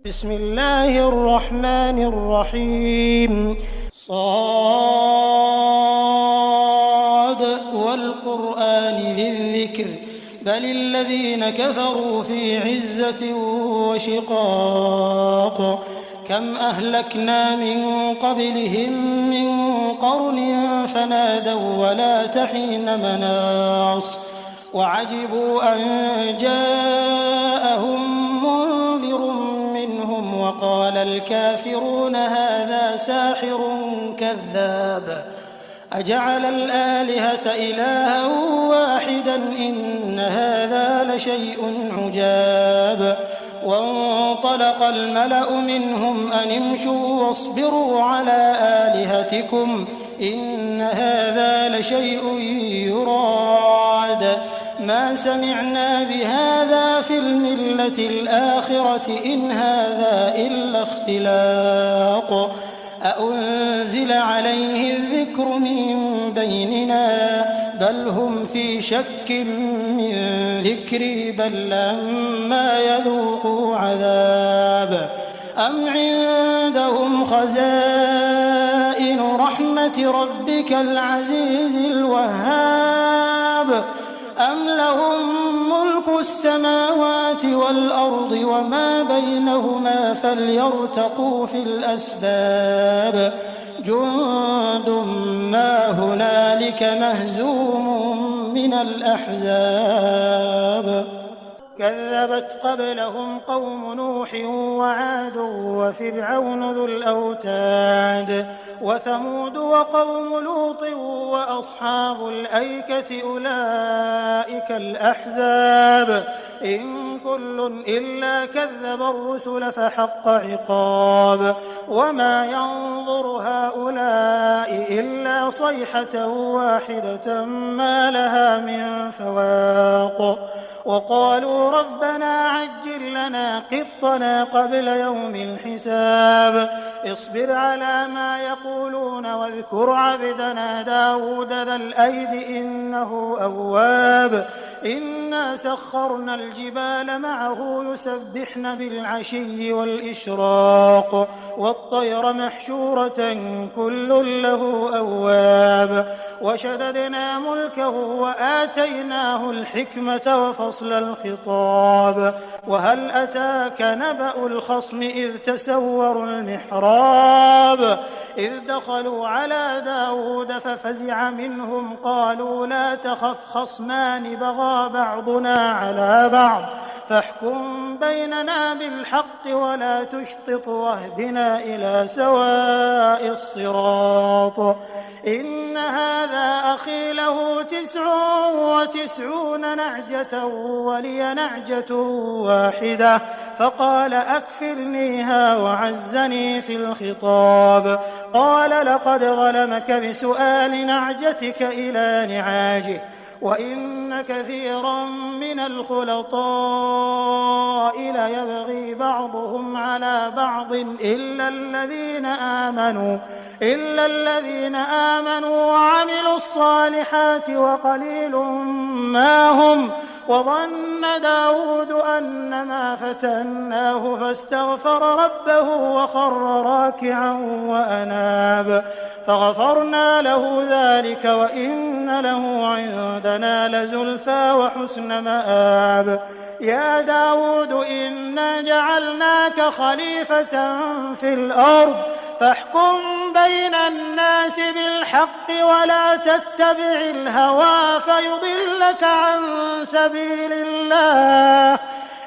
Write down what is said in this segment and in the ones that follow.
بسم الله الرحمن الرحيم صاد والقرآن ذي الذكر بل الذين كفروا في عزة وشقاق كم أهلكنا من قبلهم من قرن فنادوا ولا تحين مناص وعجبوا أن جاءهم منذر منهم وقال الكافرون هذا ساحر كذاب أجعل الآلهة إلها واحدا إن هذا لشيء عجاب وانطلق الملأ منهم أن امشوا واصبروا على آلهتكم إن هذا لشيء يراد ما سمعنا بهذا في الملة الآخرة إن هذا إلا اختلاق أأنزل عليه الذكر من بيننا بل هم في شك من ذكري بل لما يذوقوا عذاب أم عندهم خزائن رحمة ربك العزيز الوهاب أم لهم ملك السماوات والأرض وما بينهما فليرتقوا في الأسباب جند ما هنالك مهزوم من الأحزاب كذبت قبلهم قوم نوح وعاد وفرعون ذو الأوتاد وثمود وقوم لوط وأصحاب الأيكة أولئك الأحزاب إن كل إلا كذب الرسل فحق عقاب وما ينظر هؤلاء إلا صيحة واحدة ما لها من فواق وقالوا ربنا عجل لنا قطنا قبل يوم الحساب اصبر على ما يقولون واذكر عبدنا داود ذا الأيد إنه أواب إنا سخرنا الجبال معه يسبحن بالعشي والإشراق والطير محشورة كل له أواب وشددنا ملكه وآتيناه الحكمة وفصل الخطاب وهل أتاك نبأ الخصم إذ تسوروا المحراب إذ دخلوا على داود ففزع منهم قالوا لا تخف خصمان بغى بعضنا على بعض فاحكم بيننا بالحق ولا تشطط واهدنا إلى سواء الصراط إن هذا أخي له 99 نعجة ولي نعجة واحدة فقال أكفلنيها وعزني في الخطاب قال لقد ظلمك بسؤال نعجتك إلى نعاجه وإن كثيرا من الخلطاء ليبغي بعضهم على بعض إلا الذين آمنوا وعملوا الصالحات وقليل ما هم وظن داود أنما فتناه فاستغفر ربه وخر راكعا وأناب فغفرنا له ذلك وإن له عندنا لزلفى وحسن مآب يا داود إنا جعلناك خليفة في الأرض فاحكم بين الناس بالحق ولا تتبع الهوى فيضلك عن سبيل الله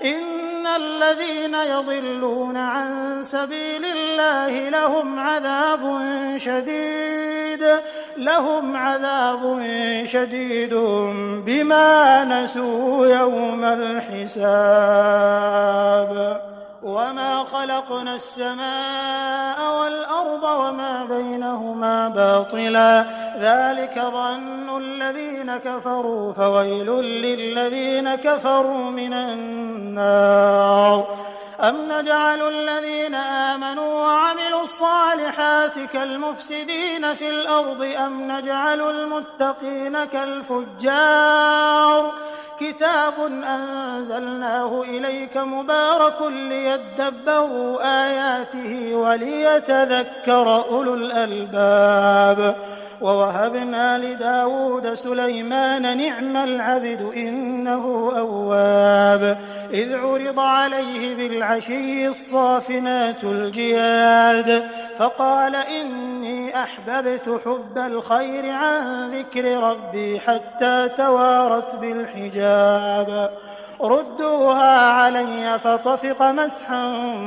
إن الذين يضلون عن سبيل الله لهم عذاب شديد بما نسوا يوم الحساب وما خلقنا السماء والأرض وما بينهما باطلا ذلك ظن الذين كفروا فويل للذين كفروا من النار أم نجعل الذين آمنوا وعملوا الصالحات كالمفسدين في الأرض أم نجعل المتقين كالفجار كتاب أنزلناه إليك مبارك ليدبروا آياته وليتذكر أولو الألباب. ووهبنا لداود سليمان نعم العبد إنه أواب إذ عرض عليه بالعشي الصافنات الجياد فقال إني أحببت حب الخير عن ذكر ربي حتى توارت بالحجاب ردوها علي فطفق مسحا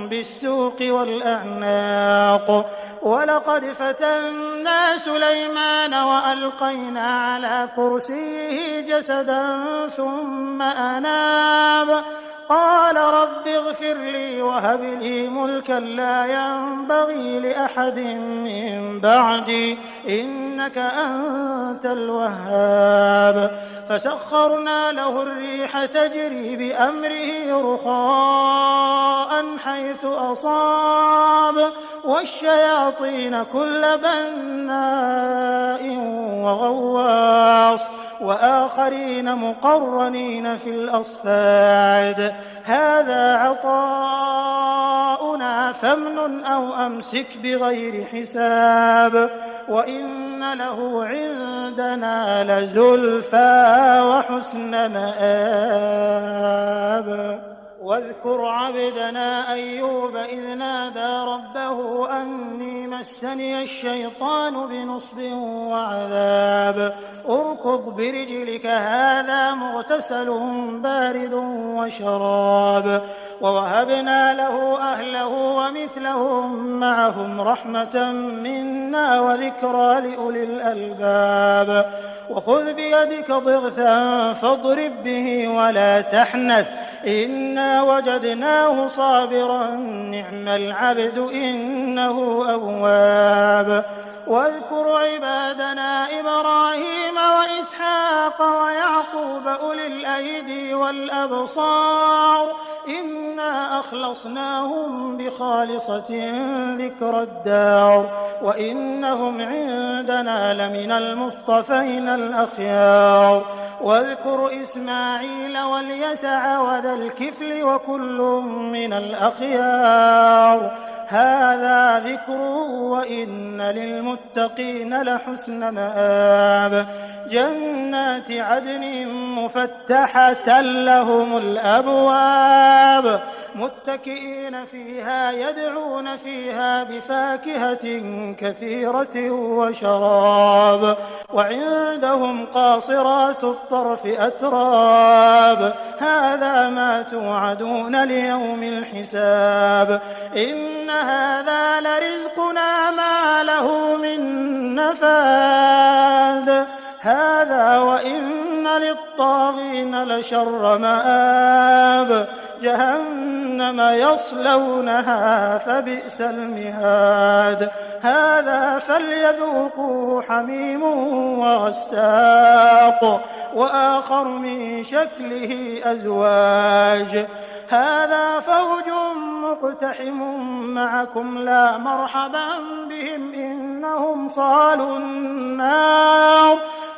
بالسوق والأعناق ولقد فتنا سليمان وألقينا على كرسيه جسدا ثم أناب قال رب اغفر لي وهب لي ملكا لا ينبغي لأحد من بعدي إنك أنت الوهاب فسخرنا له الريح تجري بأمره رخاء حيث أصاب والشياطين كل بناء وغواص وآخرين مقرنين في الأصفاد هذا عطاؤنا فامنن أو أمسك بغير حساب وإن له عندنا لزلفى وحسن مآب واذكر عبدنا أيوب إذ نادى ربه أني مسني الشيطان بنصب وعذاب اركض برجلك هذا مغتسل بارد وشراب ووهبنا له أهله ومثلهم معهم رحمة منا وذكرى لأولي الألباب وخذ بيدك ضغثا فاضرب به ولا تحنث إنا وجدناه صابرا نعم العبد إنه أواب واذكر عبادنا إبراهيم وإسحاق ويعقوب أولي الأيدي والأبصار إنا أخلصناهم بخالصة ذكر الدار وإنهم عندنا لمن المصطفين الأخيار واذكر إسماعيل واليسع وذا الكفل وكل من الأخيار هذا ذكر وإن للمتقين لحسن مآب جنات عدن مفتحة لهم الأبواب متكئين فيها يدعون فيها بفاكهة كثيرة وشراب وعندهم قاصرات الطرف أتراب هذا ما توعدون ليوم الحساب إن هذا لرزقنا ما له من نفاد هذا وإن للطاغين لشر مآب جهنم يصلونها فبئس المهاد هذا فليذوقوا حميم وغساق وآخر من شكله أزواج هذا فوج مقتحم معكم لا مرحبا بهم إنهم صالوا النار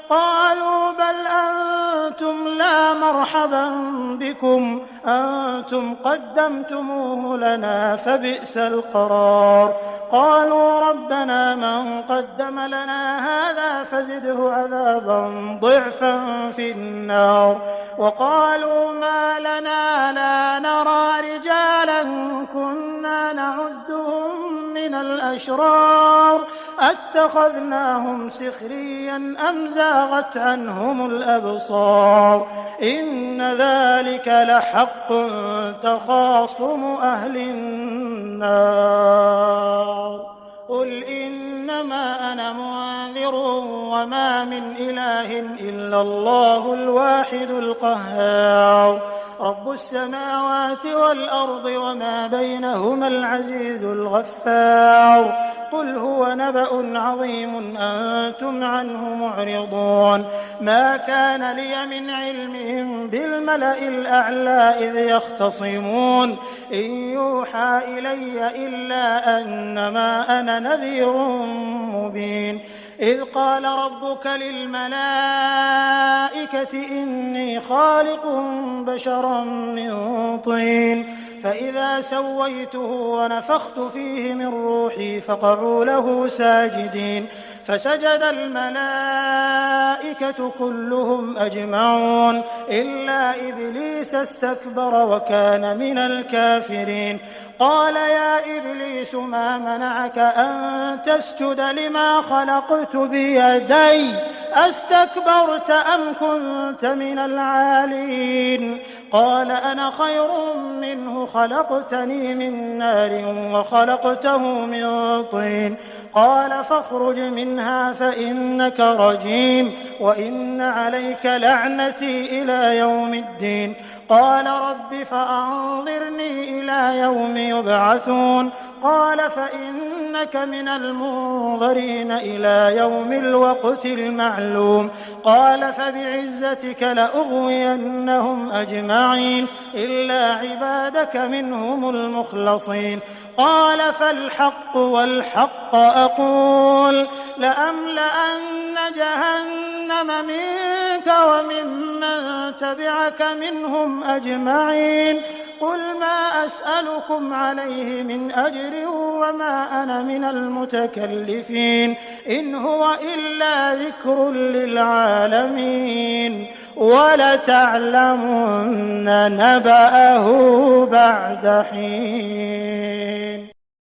قالوا بل أنتم لا مرحبا بكم أنتم قدمتموه لنا فبئس القرار قالوا ربنا من قدم لنا هذا فزده عذابا ضعفا في النار وقالوا ما لنا لا نرى رجالا كنا نعدهم من الأشرار أتخذناهم سخريا أم زاغت عنهم الأبصار إن ذلك لحق تخاصم أهل النار قل إنما أنا منذر وما من إله إلا الله الواحد القهار رب السماوات والأرض وما بينهما العزيز الغفار قل هو نبأ عظيم أنتم عنه معرضون ما كان لي من علم بالملأ الأعلى إذ يختصمون إن يوحى إلي إلا أنما أنا نذير مبين إذ قال ربك للملائكة إني خالق بشرا من طين فإذا سويته ونفخت فيه من روحي فقعوا له ساجدين فسجد الملائكة كلهم أجمعون إلا إبليس استكبر وكان من الكافرين قال يا إبليس ما منعك أن تسجد لما خلقت بيدي أستكبرت أم كنت من العالين قال أنا خير منه خلقتني من نار وخلقته من طين قال فاخرج منها فإنك رجيم وإن عليك لعنتي إلى يوم الدين قال رب فأنظرني إلى يوم يبعثون قال فإنك من المنظرين إلى يوم الوقت المعلوم قال فبعزتك لأغوينهم أجمعين إلا عبادك منهم المخلصين قال فالحق والحق أقول لأملأن جهنم منك وممن تبعك منهم أجمعين قل ما أسألكم عليه من أجر وما أنا من المتكلفين إن هو إلا ذكر للعالمين ولتعلمن نبأه بعد حين.